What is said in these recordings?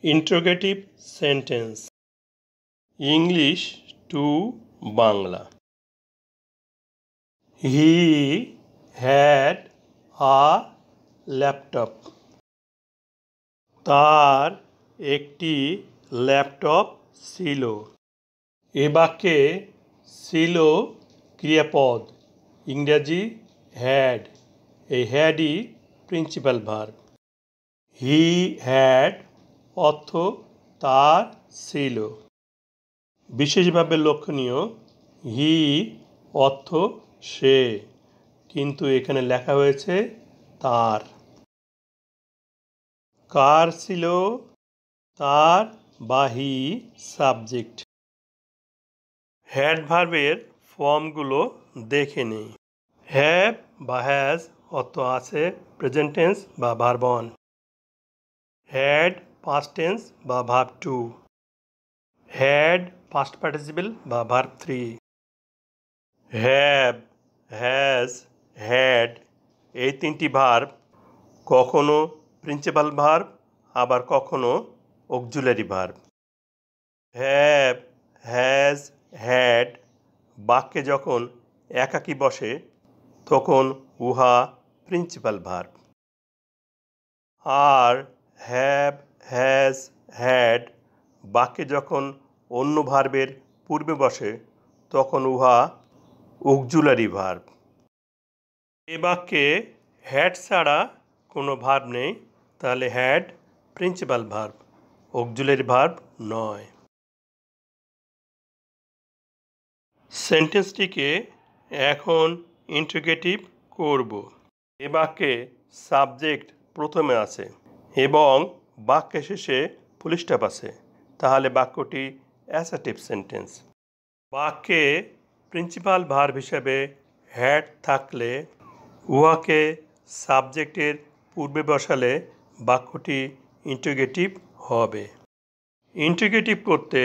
Interrogative sentence. English to Bangla. He had a laptop. তার একটি laptop ছিল। এ বাক্যে ছিল ক্রিয়াপদ, ইংরেজি হ্যাড। এই হ্যাডই প্রিন্সিপাল ভার্ব। হি হ্যাড অর্থ তার ছিল। বিশেষভাবে লক্ষণীয়, হি অর্থ সে, কিন্তু এখানে লেখা হয়েছে তার। কার ছিল, তার বা হি সাবজেক্ট। হ্যাড ভার্বের ফর্মগুলো দেখে নেই। হ্যাভ বা হ্যাজ অর্থ আছে প্রেজেন্ট টেন্স বা verb one. Had past tense বা verb two. Had past participle বা verb three. Have, has, had এই তিনটি ভার্ব কখনো প্রিন্সিপাল ভার্ব, আবার কখনো auxiliary verb. Have, has, had বাক্যে যখন একাকী বসে তখন উহা প্রিন্সিপাল ভার্ব। আর হ্যাভ, হ্যাজ, হ্যাড বাক্যে যখন অন্য ভার্বের পূর্বে বসে তখন উহা অক্সিলারি ভার্ব। এ বাক্যে হ্যাড ছাড়া কোনো ভার্ব নেই, তাহলে had principal verb, auxiliary verb নয়। সেন্টেন্সটিকে এখন ইন্টিগ্রেটিভ করব। এ বাক্যে সাবজেক্ট প্রথমে আছে এবং বাক্যের শেষে ফুল স্টপ আছে, তাহলে বাক্যটি অ্যাসার্টিভ সেন্টেন্স। বাক্যে প্রিন্সিপাল ভার্ব হিসেবে হ্যাড থাকলে উহাকে সাবজেক্টের পূর্বে বসালে বাক্যটি ইন্টিগ্রেটিভ হবে। ইন্টিগ্রেটিভ করতে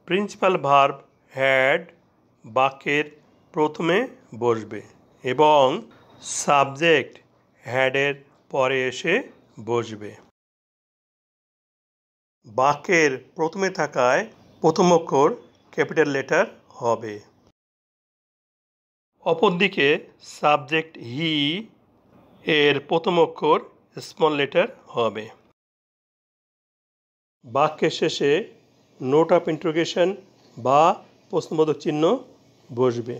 প্রিন্সিপাল ভার্ব হ্যাড বাক্যের প্রথমে বসবে এবং সাবজেক্ট হ্যাডের পরে এসে বসবে। বাক্যের প্রথমে থাকায় প্রথম অক্ষর ক্যাপিটাল লেটার হবে। অপরদিকে সাবজেক্ট হি এর প্রথম অক্ষর স্মল লেটার হবে। বাক্যের শেষে নোট অফ ইন্টারোগেশন বা প্রশ্নবোধক চিহ্ন বসবে।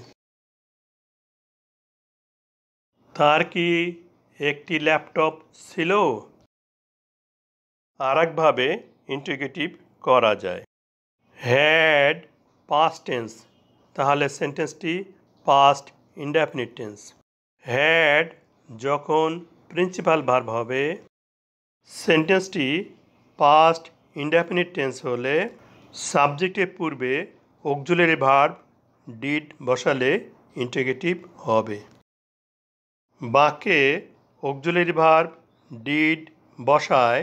তার কি একটি ল্যাপটপ ছিল? আরেকভাবে ইন্টিগ্রেটিভ করা যায়। হ্যাড পাস্ট টেন্স, তাহলে সেন্টেন্সটি পাস্ট ইনডেফিনিট টেন্স। হ্যাড যখন প্রিন্সিপাল ভার্ব হবে, সেন্টেন্সটি পাস্ট ইনডেফিনিট টেন্স হলে সাবজেক্টের পূর্বে অক্সিলারি ভার্ব ডিড বসালে ইন্টিগ্রেটিভ হবে। বাক্যে অক্সিলারি ভার্ব ডিড বসায়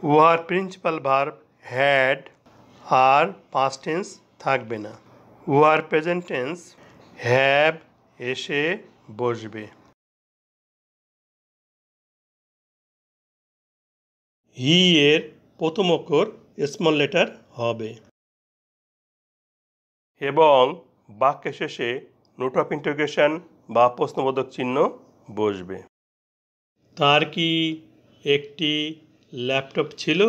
উহার প্রিন্সিপাল ভার্ব হ্যাড আর পাস্ট টেন্স থাকবে না, উহার প্রেজেন্ট টেন্স হ্যাভ এসে বসবে। হি এর প্রথম অক্ষর স্মল লেটার হবে এবং বাক্যের শেষে নোট অফ ইন্টারোগেশন বা প্রশ্নবোধক চিহ্ন বসবে। তার কি একটি ল্যাপটপ ছিল?